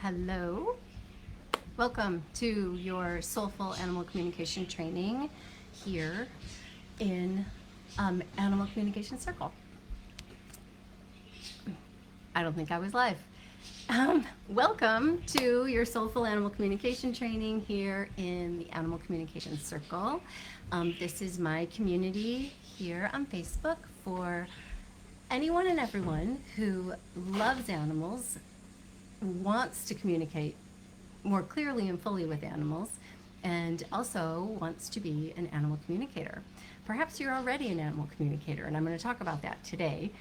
Hello. Welcome to your Soulful Animal Communication Training here in Animal Communication Circle. I don't think I was live. Welcome to your Soulful Animal Communication Training here in the Animal Communication Circle. This is my community here on Facebook for anyone and everyone who loves animals, wants to communicate more clearly and fully with animals, and also wants to be an animal communicator. Perhaps you're already an animal communicator, and I'm going to talk about that today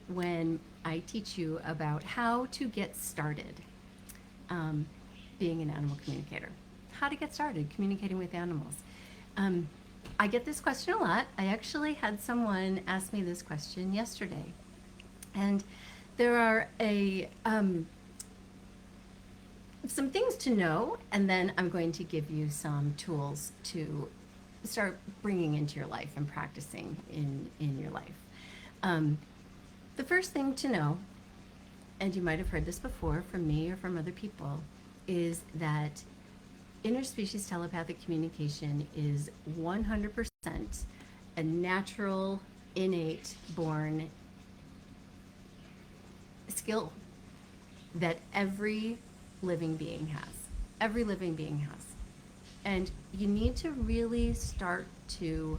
when I teach you about how to get started being an animal communicator. How to get started communicating with animals. I get this question a lot. I actually had someone ask me this question yesterday. And there are some things to know, and then I'm going to give you some tools to start bringing into your life and practicing in your life. The first thing to know, and you might have heard this before from me or from other people, is that interspecies telepathic communication is 100% a natural, innate, born skill that every living being has. Every living being has. And you need to really start to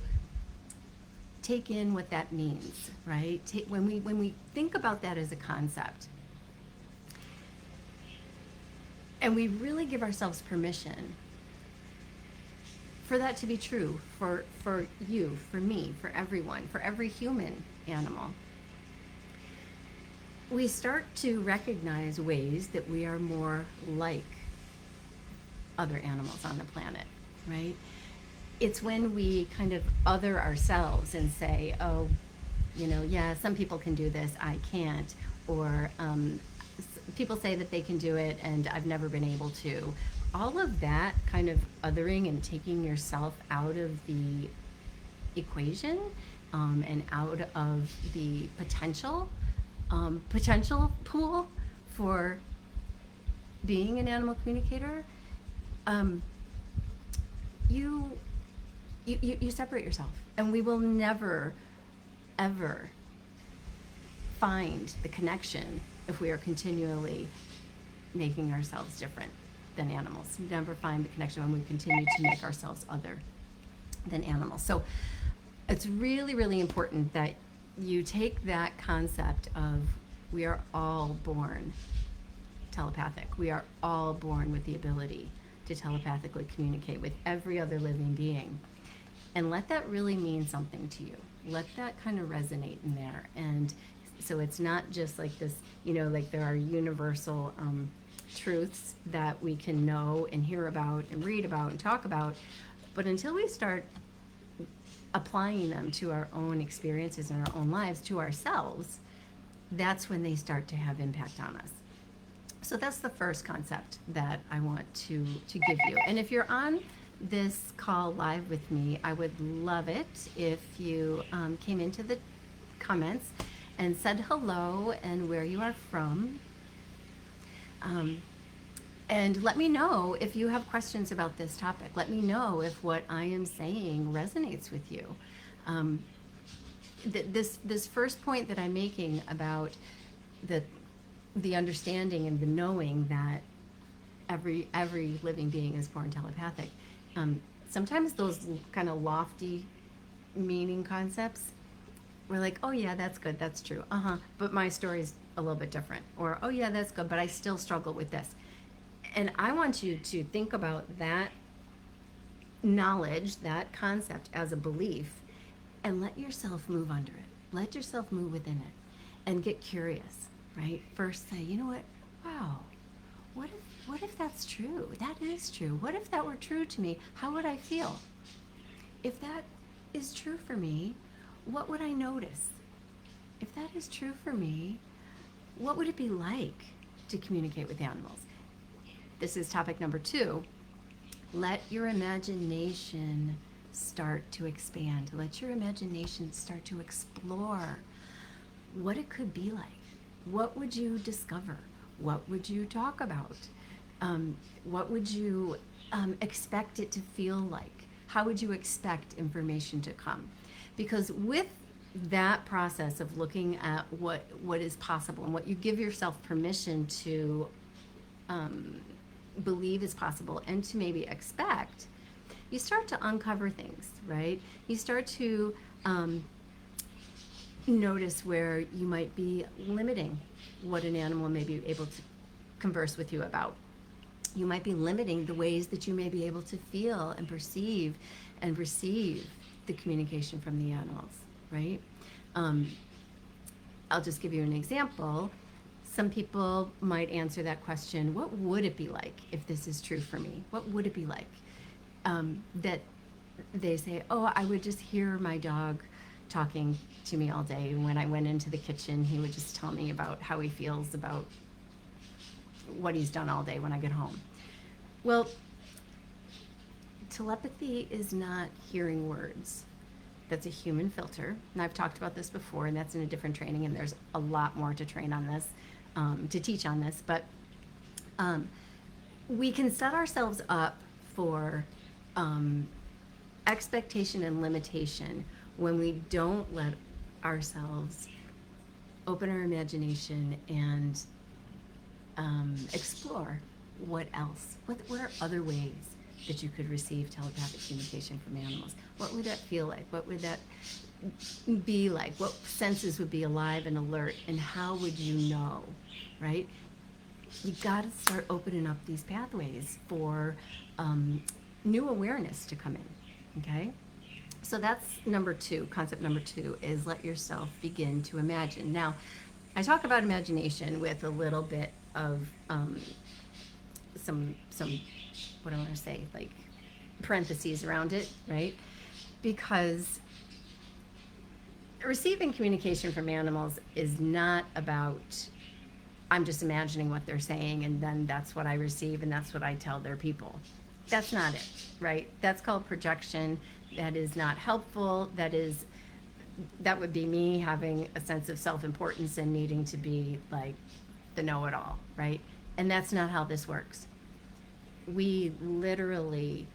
take in what that means, right? When we think about that as a concept, and we really give ourselves permission for that to be true for you, for me, for everyone, for every human animal, we start to recognize ways that we are more like other animals on the planet, right? It's when we kind of other ourselves and say, oh, yeah, some people can do this, I can't. Or people say that they can do it and I've never been able to. All of that kind of othering and taking yourself out of the equation and out of the potential pool for being an animal communicator, you separate yourself, and we will never ever find the connection if we are continually making ourselves different than animals. Never find the connection when we continue to make ourselves other than animals. So it's really, really important that you take that concept of we are all born telepathic. We are all born with the ability to telepathically communicate with every other living being. And let that really mean something to you. Let that kind of resonate in there. And so it's not just like this, like there are universal truths that we can know and hear about and read about and talk about. But until we start applying them to our own experiences in our own lives, to ourselves, that's when they start to have impact on us. So that's the first concept that I want to give you. And if you're on this call live with me, I would love it if you came into the comments and said hello and where you are from. And let me know if you have questions about this topic. Let me know if what I am saying resonates with you. This first point that I'm making about the understanding and the knowing that every living being is born telepathic. Sometimes those kind of lofty meaning concepts, we're like, oh yeah, that's good, that's true, but my story's a little bit different. Or, oh yeah, that's good, but I still struggle with this. And I want you to think about that knowledge, that concept as a belief, and let yourself move under it. Let yourself move within it and get curious, right? First say, you know what? Wow, what if that's true? That is true. What if that were true to me? How would I feel? If that is true for me, what would I notice? If that is true for me, what would it be like to communicate with animals? This is topic number 2. Let your imagination start to expand. Let your imagination start to explore what it could be like. What would you discover? What would you talk about? What would you expect it to feel like? How would you expect information to come? Because with that process of looking at what is possible and what you give yourself permission to believe is possible and to maybe expect, you start to uncover things, right? You start to notice where you might be limiting what an animal may be able to converse with you about. You might be limiting the ways that you may be able to feel and perceive and receive the communication from the animals, right? I'll just give you an example. Some people might answer that question, what would it be like if this is true for me? What would it be like? That they say, oh, I would just hear my dog talking to me all day. And when I went into the kitchen, he would just tell me about how he feels about what he's done all day when I get home. Well, telepathy is not hearing words. That's a human filter. And I've talked about this before, and that's in a different training, and there's a lot more to train on this, to teach on this. But we can set ourselves up for expectation and limitation when we don't let ourselves open our imagination and explore what else. What are other ways that you could receive telepathic communication from animals? What would that feel like? What would that be like? What senses would be alive and alert? And how would you know, right? You got to start opening up these pathways for new awareness to come in, okay? So that's number two. Concept number two is let yourself begin to imagine. Now, I talk about imagination with a little bit of some what do I want to say, like parentheses around it, right? Because receiving communication from animals is not about I'm just imagining what they're saying and then that's what I receive and that's what I tell their people. That's not it, right? That's called projection. That is not helpful. That would be me having a sense of self-importance and needing to be like the know-it-all, right? And that's not how this works. We literally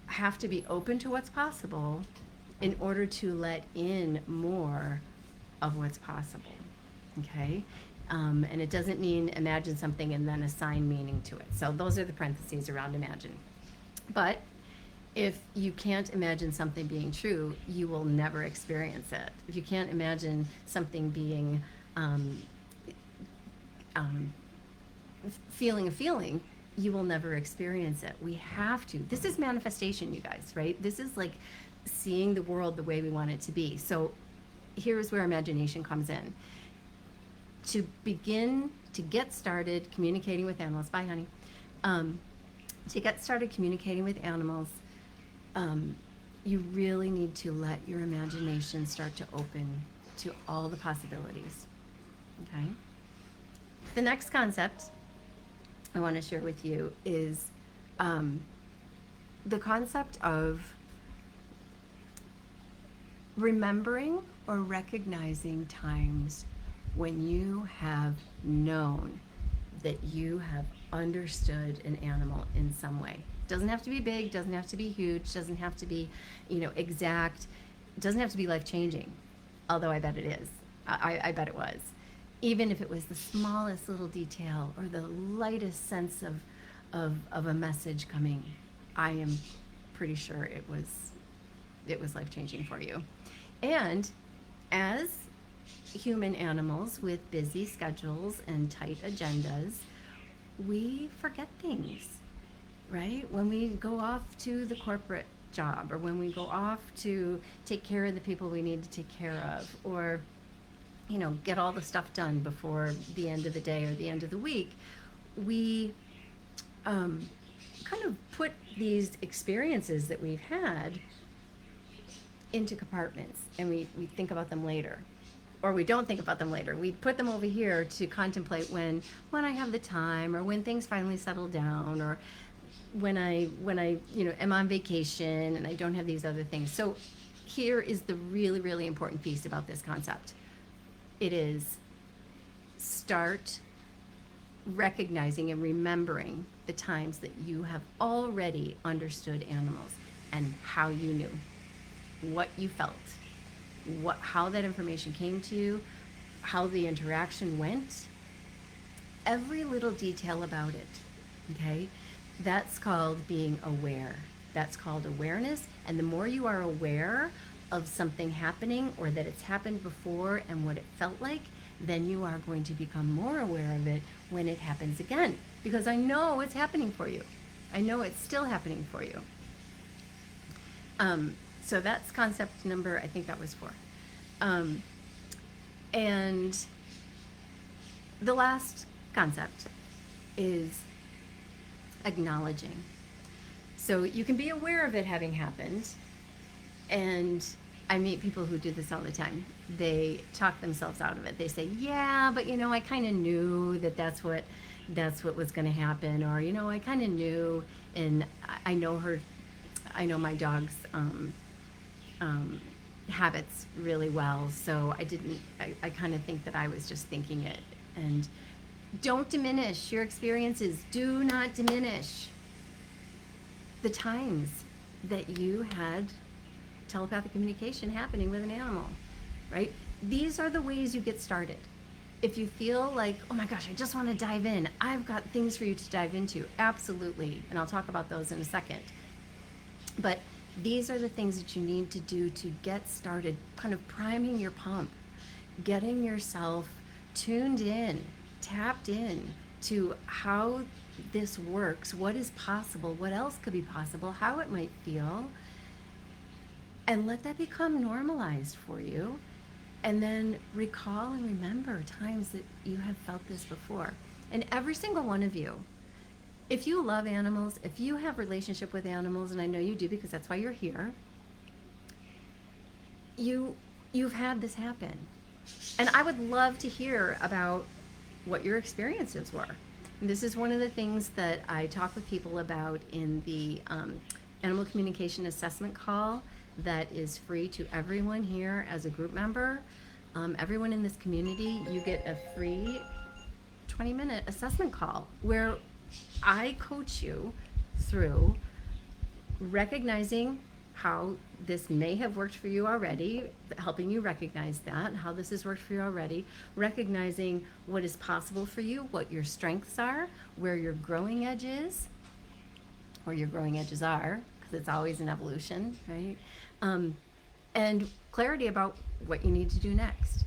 have to be open to what's possible in order to let in more of what's possible, okay? And it doesn't mean imagine something and then assign meaning to it. So those are the parentheses around imagine. But if you can't imagine something being true, you will never experience it. If you can't imagine something being feeling a feeling, you will never experience it. We have to. This is manifestation, you guys, right? This is like seeing the world the way we want it to be. So here's where imagination comes in. To begin to get started communicating with animals, bye honey, to get started communicating with animals, you really need to let your imagination start to open to all the possibilities, okay? The next concept I want to share with you is the concept of remembering or recognizing times when you have known that you have understood an animal in some way. Doesn't have to be big, doesn't have to be huge, doesn't have to be, exact, doesn't have to be life-changing, although I bet it is. I bet it was. Even if it was the smallest little detail or the lightest sense of a message coming, I am pretty sure it was life-changing for you. And as human animals with busy schedules and tight agendas, we forget things, right? When we go off to the corporate job or when we go off to take care of the people we need to take care of, or get all the stuff done before the end of the day or the end of the week, we kind of put these experiences that we've had into compartments, and we think about them later. Or we don't think about them later. We put them over here to contemplate when I have the time, or when things finally settle down, or when I am on vacation and I don't have these other things. So here is the really, really important piece about this concept. It is start recognizing and remembering the times that you have already understood animals and how you knew, what you felt, how that information came to you, how the interaction went, every little detail about it. Okay? That's called being aware. That's called awareness. And the more you are aware of something happening or that it's happened before and what it felt like, then you are going to become more aware of it when it happens again. Because I know it's happening for you. I know it's still happening for you. So that's concept number, I think that was 4. And the last concept is acknowledging. So you can be aware of it having happened, and I meet people who do this all the time. They talk themselves out of it. They say, yeah, but I kind of knew that's what was going to happen, or I kind of knew, and I know my dog's habits really well, so I kind of think that I was just thinking it. And don't diminish your experiences. Do not diminish the times that you had telepathic communication happening with an animal, right? These are the ways you get started. If you feel like, oh my gosh, I just want to dive in, I've got things for you to dive into. Absolutely. And I'll talk about those in a second. But these are the things that you need to do to get started, kind of priming your pump, getting yourself tuned in, tapped in to how this works, what is possible, what else could be possible, how it might feel, and let that become normalized for you. And then recall and remember times that you have felt this before. And every single one of you, if you love animals, if you have relationship with animals, and I know you do because that's why you're here, you've had this happen. And I would love to hear about what your experiences were. And this is one of the things that I talk with people about in the animal communication assessment call that is free to everyone here as a group member. Everyone in this community, you get a free 20-minute assessment call where I coach you through recognizing how this may have worked for you already, helping you recognize that, how this has worked for you already, recognizing what is possible for you, what your strengths are, where your growing edge is, or your growing edges are, because it's always an evolution, right? And clarity about what you need to do next.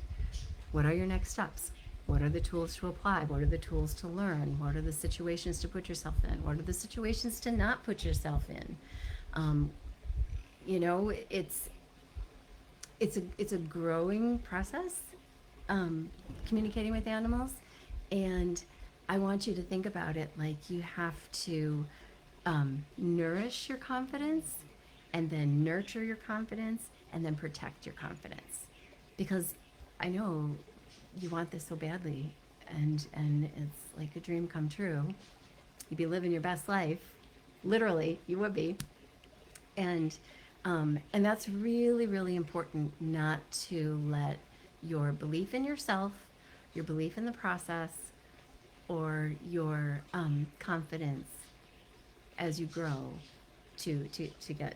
What are your next steps? What are the tools to apply? What are the tools to learn? What are the situations to put yourself in? What are the situations to not put yourself in? It's a growing process, communicating with animals, and I want you to think about it like you have to nourish your confidence, and then nurture your confidence, and then protect your confidence, because I know you want this so badly, and it's like a dream come true. You'd be living your best life, literally, you would be, and that's really, really important, not to let your belief in yourself, your belief in the process, or your confidence as you grow to get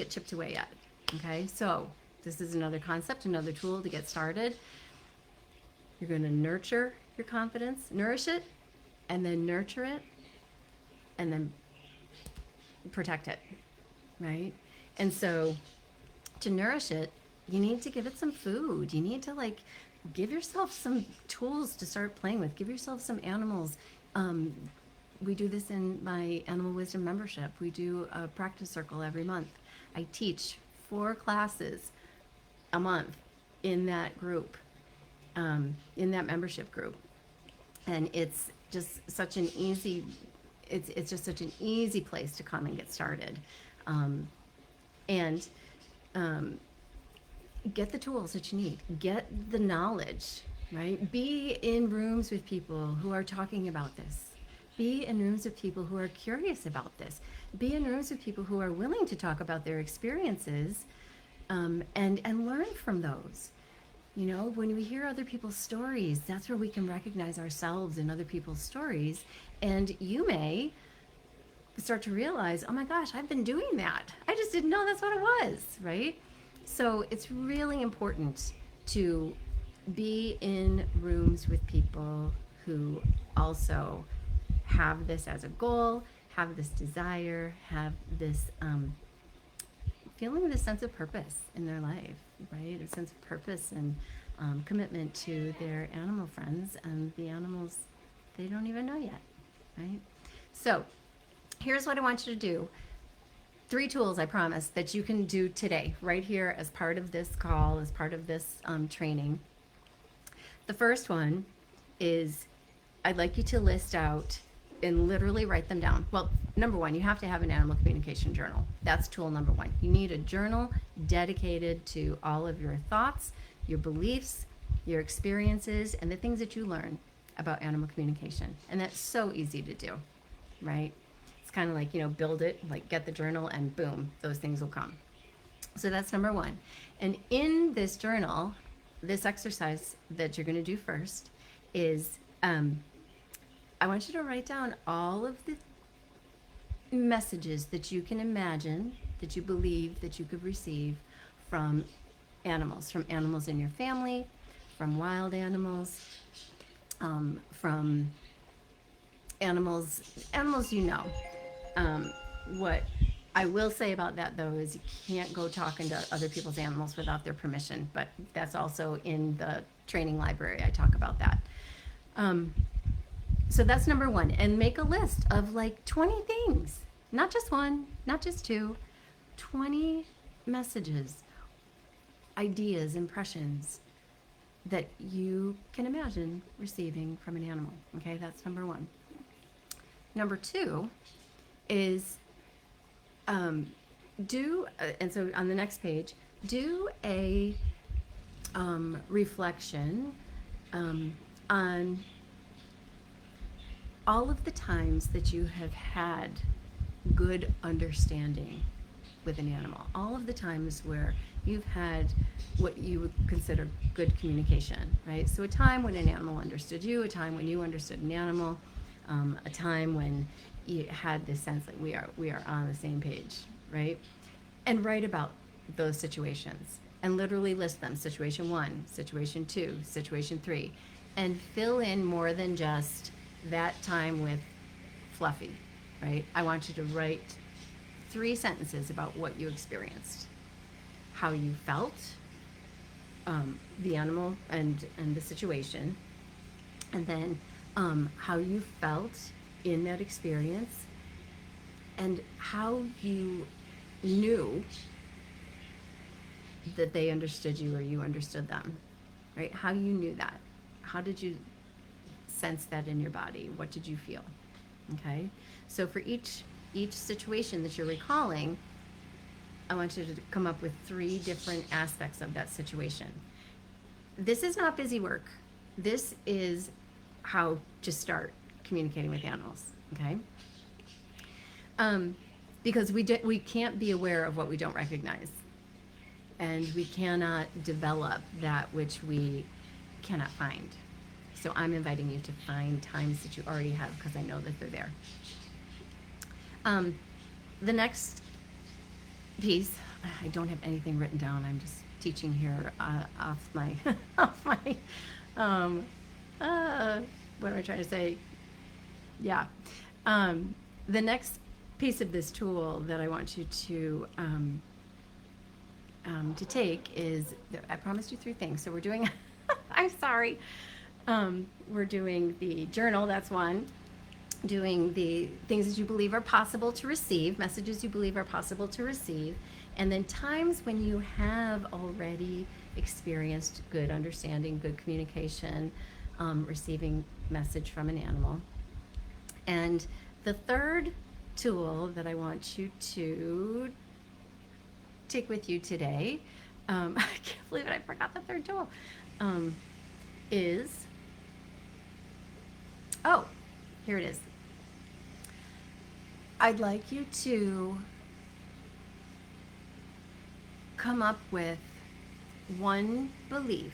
chipped away at. Okay, so this is another concept, another tool to get started. You're going to nurture your confidence, nourish it, and then nurture it, and then protect it, right? And so to nourish it, you need to give it some food. You need to give yourself some tools to start playing with. Give yourself some animals. We do this in my Animal Wisdom membership. We do a practice circle every month. I teach 4 classes a month in that group, in that membership group. And it's just such an easy, it's just such an easy place to come and get started. And get the tools that you need, get the knowledge, right? Be in rooms with people who are talking about this. Be in rooms with people who are curious about this. Be in rooms with people who are willing to talk about their experiences, and learn from those. You know, when we hear other people's stories, that's where we can recognize ourselves in other people's stories. And you may start to realize, oh my gosh, I've been doing that. I just didn't know that's what it was, right? So it's really important to be in rooms with people who also have this as a goal, have this desire, have this feeling this sense of purpose in their life, right? A sense of purpose and commitment to their animal friends and the animals they don't even know yet, right? So here's what I want you to do. 3 tools, I promise, that you can do today, right here as part of this call, as part of this training. The first one is I'd like you to list out and literally write them down. Well, number one, you have to have an animal communication journal. That's tool number one. You need a journal dedicated to all of your thoughts, your beliefs, your experiences, and the things that you learn about animal communication. And that's so easy to do, right? It's kind of like, build it, like get the journal and boom, those things will come. So that's number one. And in this journal, this exercise that you're going to do first is I want you to write down all of the messages that you can imagine, that you believe that you could receive from animals in your family, from wild animals, from animals what I will say about that, though, is you can't go talking to other people's animals without their permission, but that's also in the training library. I talk about that. So that's number one. And make a list of like 20 things, not just one, not just two, 20 messages, ideas, impressions that you can imagine receiving from an animal. Okay, that's number one. Number two is and so on the next page, do a reflection on all of the times that you have had good understanding with an animal, all of the times where you've had what you would consider good communication, right? So a time when an animal understood you, a time when you understood an animal, a time when you had this sense that we are on the same page, right? And write about those situations and literally list them: situation 1, situation 2, situation 3, and fill in more than just that time with Fluffy, right? I want you to write 3 sentences about what you experienced, how you felt, the animal and the situation, and then how you felt in that experience, and how you knew that they understood you or you understood them, right? How you knew that. How did you sense that in your body? What did you feel? Okay? So for each situation that you're recalling, I want you to come up with 3 different aspects of that situation. This is not busy work. This is how to start communicating with animals, okay? Because we can't be aware of what we don't recognize. And we cannot develop that which we cannot find. So I'm inviting you to find times that you already have, because I know that they're there. The next piece, I don't have anything written down. I'm just teaching here off my, what am I trying to say? Yeah. The next piece of this tool that I want you to take is, I promised you 3 things. So we're doing, I'm sorry. We're doing the journal, that's one. Doing the things that you believe are possible to receive, messages you believe are possible to receive, and then times when you have already experienced good understanding, good communication, receiving message from an animal. And the third tool that I want you to take with you today, I can't believe it, I forgot the third tool, is, oh, here it is. I'd like you to come up with one belief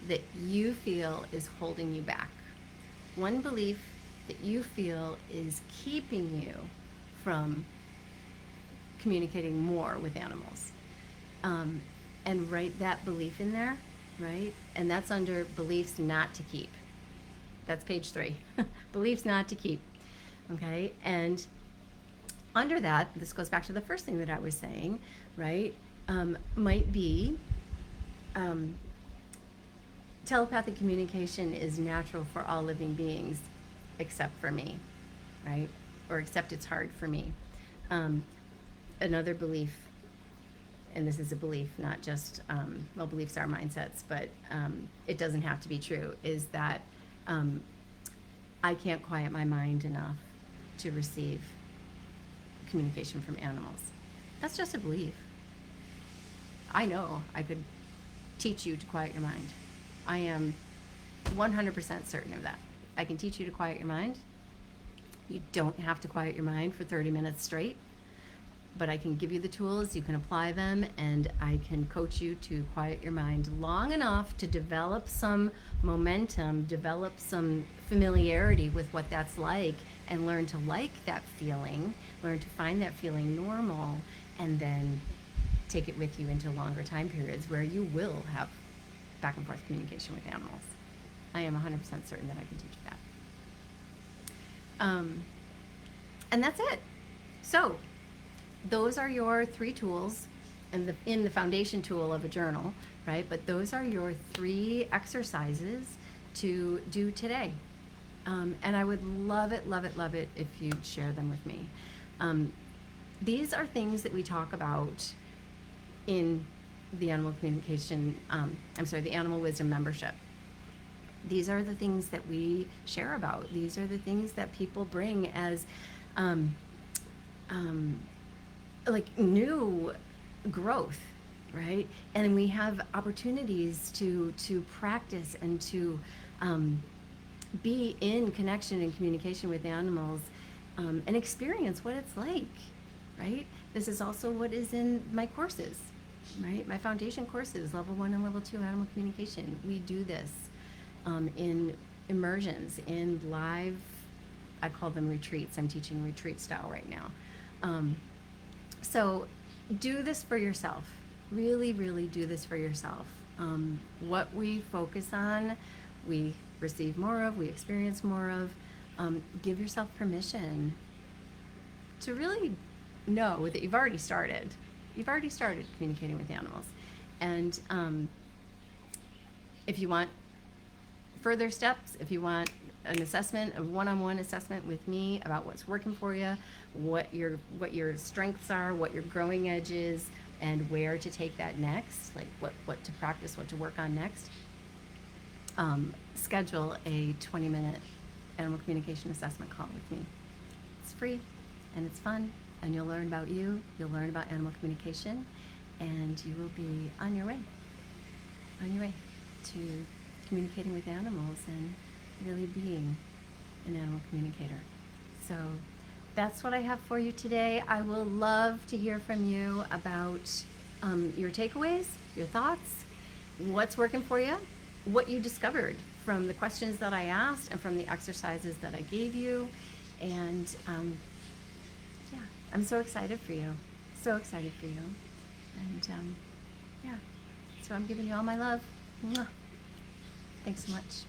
that you feel is holding you back. One belief that you feel is keeping you from communicating more with animals. And write that belief in there, right? And that's under beliefs not to keep. That's page 3. Beliefs not to keep. Okay? And under that, this goes back to the first thing that I was saying, right? Might be telepathic communication is natural for all living beings except for me, right? Or except it's hard for me. Another belief, and this is a belief, not just, well, beliefs are mindsets, but it doesn't have to be true, is that I can't quiet my mind enough to receive communication from animals. That's just a belief. I know I could teach you to quiet your mind. I am 100% certain of that. I can teach you to quiet your mind. You don't have to quiet your mind for 30 minutes straight, but I can give you the tools, you can apply them, and I can coach you to quiet your mind long enough to develop some momentum, develop some familiarity with what that's like, and learn to like that feeling, learn to find that feeling normal, and then take it with you into longer time periods where you will have back and forth communication with animals. I am 100% certain that I can teach you that. And that's it. So those are your 3 tools in the foundation tool of a journal, right? But those are your 3 exercises to do today. And I would love it, love it, love it if you'd share them with me. These are things that we talk about in the Animal Communication, the Animal Wisdom membership. These are the things that we share about. These are the things that people bring as like new growth, right? And we have opportunities to practice and to be in connection and communication with animals and experience what it's like, right? This is also what is in my courses, right? My foundation courses, level 1 and level 2 animal communication. We do this in immersions, in live, I call them retreats. I'm teaching retreat style right now. So do this for yourself. Really, really do this for yourself. What we focus on, we receive more of, we experience more of. Give yourself permission to really know that you've already started. You've already started communicating with animals. And if you want further steps, if you want an assessment, a one-on-one assessment with me about what's working for you, what your strengths are, what your growing edge is, and where to take that next, like what to practice, what to work on next, schedule a 20-minute animal communication assessment call with me. It's free and it's fun, and you'll learn about you, you'll learn about animal communication, and you will be on your way to communicating with animals and really being an animal communicator. So that's what I have for you today. I will love to hear from you about your takeaways, your thoughts, what's working for you, what you discovered from the questions that I asked and from the exercises that I gave you. And yeah, I'm so excited for you. So excited for you. And yeah, so I'm giving you all my love. Mwah. Thanks so much.